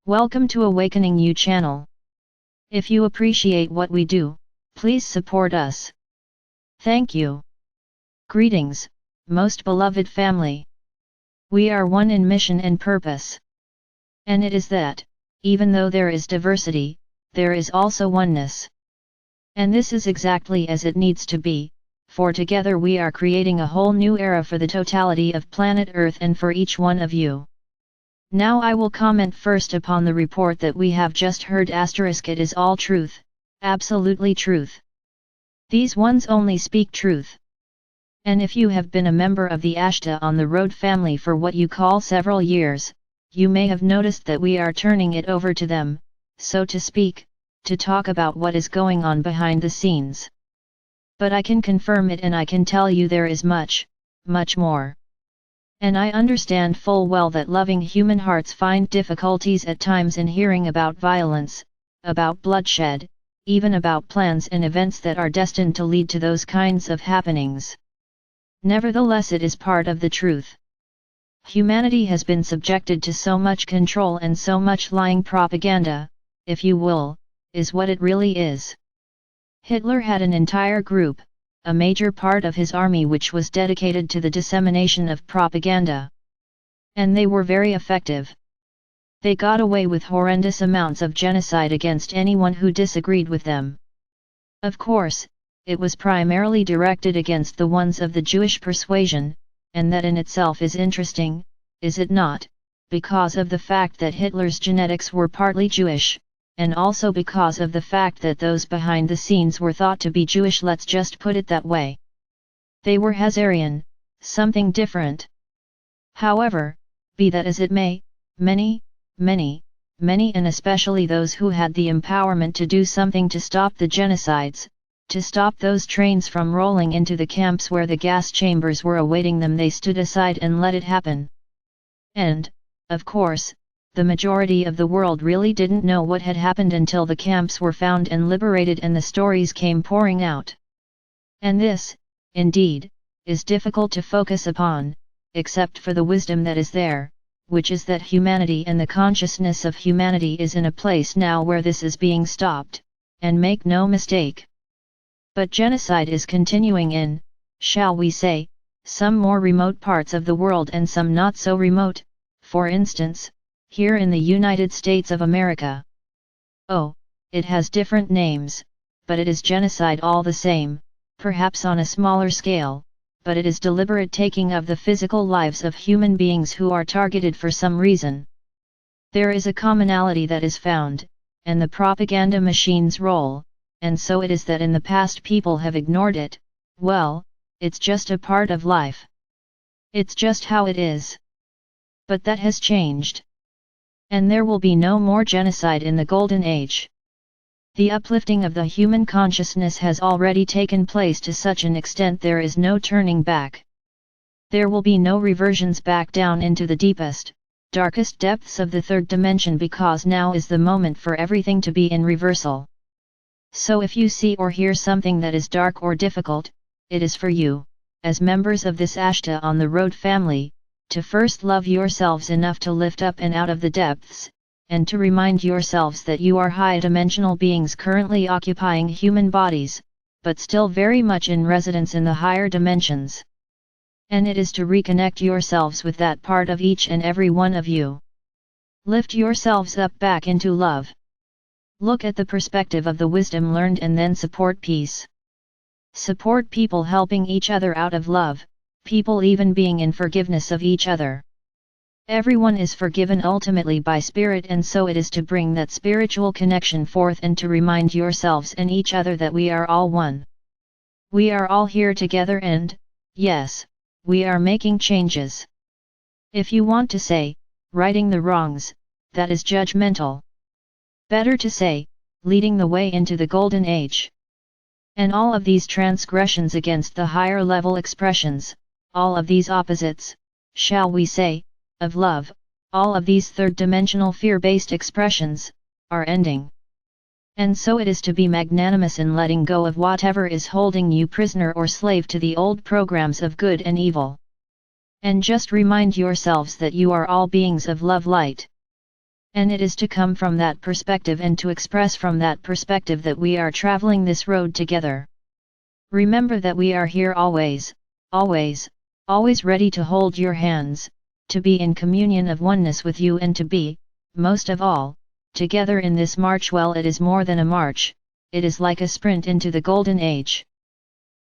Welcome to Awakening You channel. If you appreciate what we do, please support us. Thank you. Greetings, most beloved family. We are one in mission and purpose. And it is that, even though there is diversity, there is also oneness. And this is exactly as it needs to be, for together we are creating a whole new era for the totality of planet Earth and for each one of you. Now I will comment first upon the report that we have just heard. It is all truth, absolutely truth. These ones only speak truth. And if you have been a member of the Ashtar on the Road family for what you call several years, you may have noticed that we are turning it over to them, so to speak, to talk about what is going on behind the scenes. But I can confirm it, and I can tell you there is much, much more. And I understand full well that loving human hearts find difficulties at times in hearing about violence, about bloodshed, even about plans and events that are destined to lead to those kinds of happenings. Nevertheless, it is part of the truth. Humanity has been subjected to so much control and so much lying propaganda, if you will, is what it really is. Hitler had an entire group, a major part of his army, which was dedicated to the dissemination of propaganda. And they were very effective. They got away with horrendous amounts of genocide against anyone who disagreed with them. Of course, it was primarily directed against the ones of the Jewish persuasion, and that in itself is interesting, is it not, because of the fact that Hitler's genetics were partly Jewish, and also because of the fact that those behind the scenes were thought to be Jewish. Let's just put it that way. They were Hazarian, something different. However, be that as it may, many, and especially those who had the empowerment to do something to stop the genocides, to stop those trains from rolling into the camps where the gas chambers were awaiting them, they stood aside and let it happen. And, of course, the majority of the world really didn't know what had happened until the camps were found and liberated and the stories came pouring out. And this, indeed, is difficult to focus upon, except for the wisdom that is there, which is that humanity and the consciousness of humanity is in a place now where this is being stopped, and make no mistake. But genocide is continuing in, shall we say, some more remote parts of the world and some not so remote, for instance, here in the United States of America. Oh, it has different names, but it is genocide all the same, perhaps on a smaller scale, but it is deliberate taking of the physical lives of human beings who are targeted for some reason. There is a commonality that is found, and the propaganda machine's role, and so it is that in the past people have ignored it. Well, it's just a part of life. It's just how it is. But that has changed. And there will be no more genocide in the Golden Age. The uplifting of the human consciousness has already taken place to such an extent there is no turning back. There will be no reversions back down into the deepest, darkest depths of the third dimension, because now is the moment for everything to be in reversal. So if you see or hear something that is dark or difficult, it is for you, as members of this Ashtar on the Road family, to first love yourselves enough to lift up and out of the depths, and to remind yourselves that you are high-dimensional beings currently occupying human bodies, but still very much in residence in the higher dimensions. And it is to reconnect yourselves with that part of each and every one of you. Lift yourselves up back into love. Look at the perspective of the wisdom learned and then support peace. Support people helping each other out of love. People even being in forgiveness of each other. Everyone is forgiven ultimately by spirit, and so it is to bring that spiritual connection forth and to remind yourselves and each other that we are all one. We are all here together and, yes, we are making changes. If you want to say, righting the wrongs, that is judgmental. Better to say, leading the way into the Golden Age. And all of these transgressions against the higher level expressions, all of these opposites, shall we say, of love, all of these third-dimensional fear-based expressions, are ending. And so it is to be magnanimous in letting go of whatever is holding you prisoner or slave to the old programs of good and evil. And just remind yourselves that you are all beings of love light. And it is to come from that perspective and to express from that perspective that we are traveling this road together. Remember that we are here always, always, always ready to hold your hands, to be in communion of oneness with you and to be, most of all, together in this march. Well, it is more than a march, it is like a sprint into the golden age.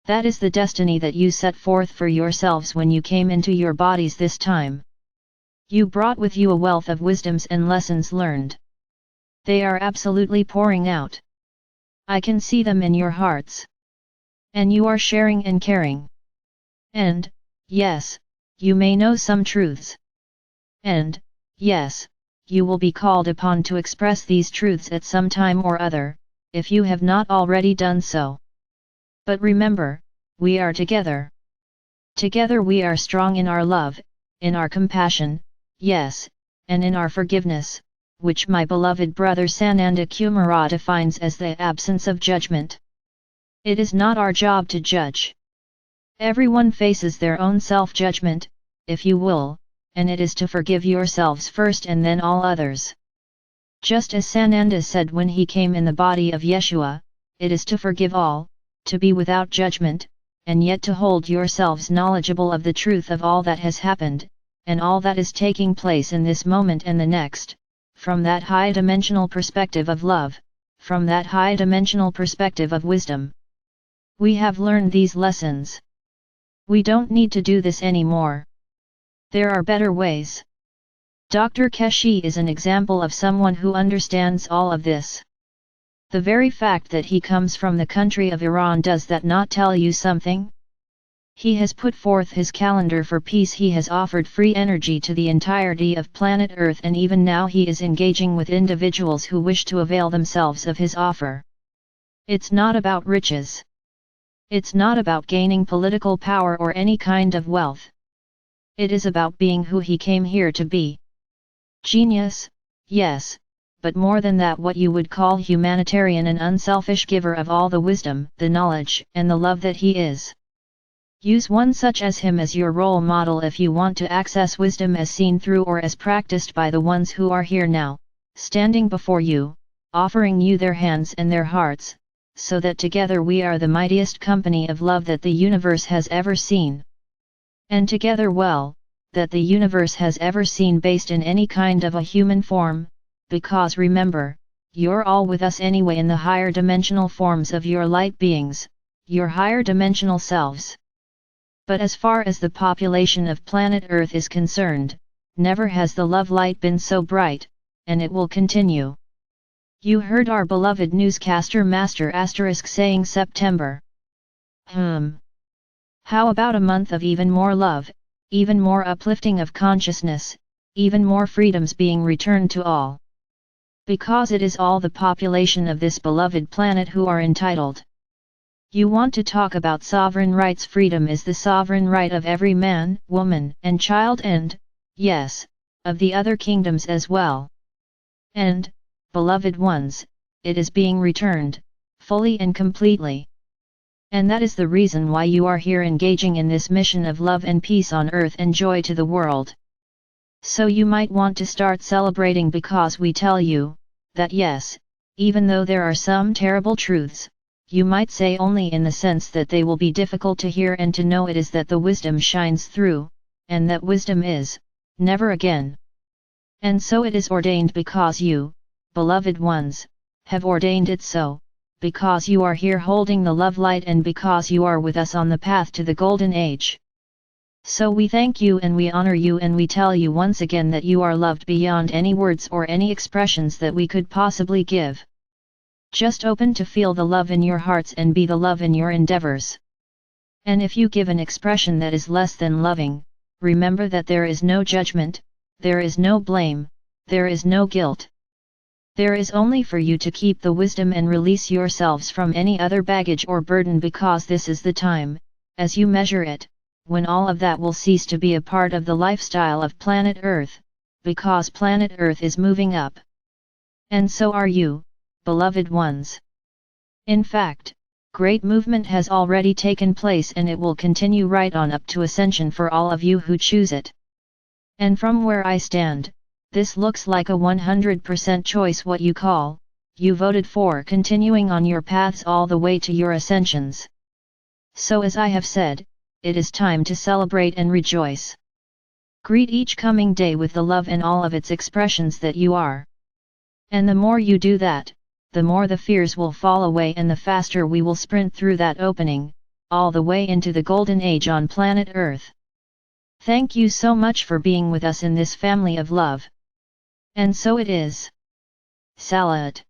That is the destiny that you set forth for yourselves when you came into your bodies this time. You brought with you a wealth of wisdoms and lessons learned. They are absolutely pouring out. I can see them in your hearts. And you are sharing and caring. And, yes, you may know some truths. And, yes, you will be called upon to express these truths at some time or other, if you have not already done so. But remember, we are together. Together we are strong in our love, in our compassion, yes, and in our forgiveness, which my beloved brother Sananda Kumara defines as the absence of judgment. It is not our job to judge. Everyone faces their own self-judgment, if you will, and it is to forgive yourselves first and then all others. Just as Sananda said when he came in the body of Yeshua, it is to forgive all, to be without judgment, and yet to hold yourselves knowledgeable of the truth of all that has happened, and all that is taking place in this moment and the next, from that high-dimensional perspective of love, from that high-dimensional perspective of wisdom. We have learned these lessons. We don't need to do this anymore. There are better ways. Dr. Keshi is an example of someone who understands all of this. The very fact that he comes from the country of Iran, does that not tell you something? He has put forth his calendar for peace, he has offered free energy to the entirety of planet Earth, and even now he is engaging with individuals who wish to avail themselves of his offer. It's not about riches. It's not about gaining political power or any kind of wealth. It is about being who he came here to be. Genius, yes, but more than that, what you would call humanitarian and unselfish giver of all the wisdom, the knowledge, and the love that he is. Use one such as him as your role model if you want to access wisdom as seen through or as practiced by the ones who are here now, standing before you, offering you their hands and their hearts, so that together we are the mightiest company of love that the universe has ever seen. And together, well, that the universe has ever seen, based in any kind of a human form, because remember, you're all with us anyway in the higher dimensional forms of your light beings, your higher dimensional selves. But as far as the population of planet Earth is concerned, never has the love light been so bright, and it will continue. You heard our beloved newscaster Master Asterisk saying September. How about a month of even more love, even more uplifting of consciousness, even more freedoms being returned to all? Because it is all the population of this beloved planet who are entitled. You want to talk about sovereign rights? Freedom is the sovereign right of every man, woman, and child, and, yes, of the other kingdoms as well. And, beloved ones, it is being returned, fully and completely. And that is the reason why you are here engaging in this mission of love and peace on earth and joy to the world. So you might want to start celebrating, because we tell you, that yes, even though there are some terrible truths, you might say only in the sense that they will be difficult to hear and to know, it is that the wisdom shines through, and that wisdom is, never again. And so it is ordained, because you, beloved ones, have ordained it so, because you are here holding the love light and because you are with us on the path to the golden age. So we thank you and we honor you, and we tell you once again that you are loved beyond any words or any expressions that we could possibly give. Just open to feel the love in your hearts and be the love in your endeavors. And if you give an expression that is less than loving, remember that there is no judgment, there is no blame, there is no guilt. There is only for you to keep the wisdom and release yourselves from any other baggage or burden, because this is the time, as you measure it, when all of that will cease to be a part of the lifestyle of planet Earth, because planet Earth is moving up. And so are you, beloved ones. In fact, great movement has already taken place, and it will continue right on up to ascension for all of you who choose it. And from where I stand, this looks like a 100% choice. What you call, you voted for continuing on your paths all the way to your ascensions. So as I have said, it is time to celebrate and rejoice. Greet each coming day with the love and all of its expressions that you are. And the more you do that, the more the fears will fall away and the faster we will sprint through that opening, all the way into the golden age on planet Earth. Thank you so much for being with us in this family of love. And so it is. Salat.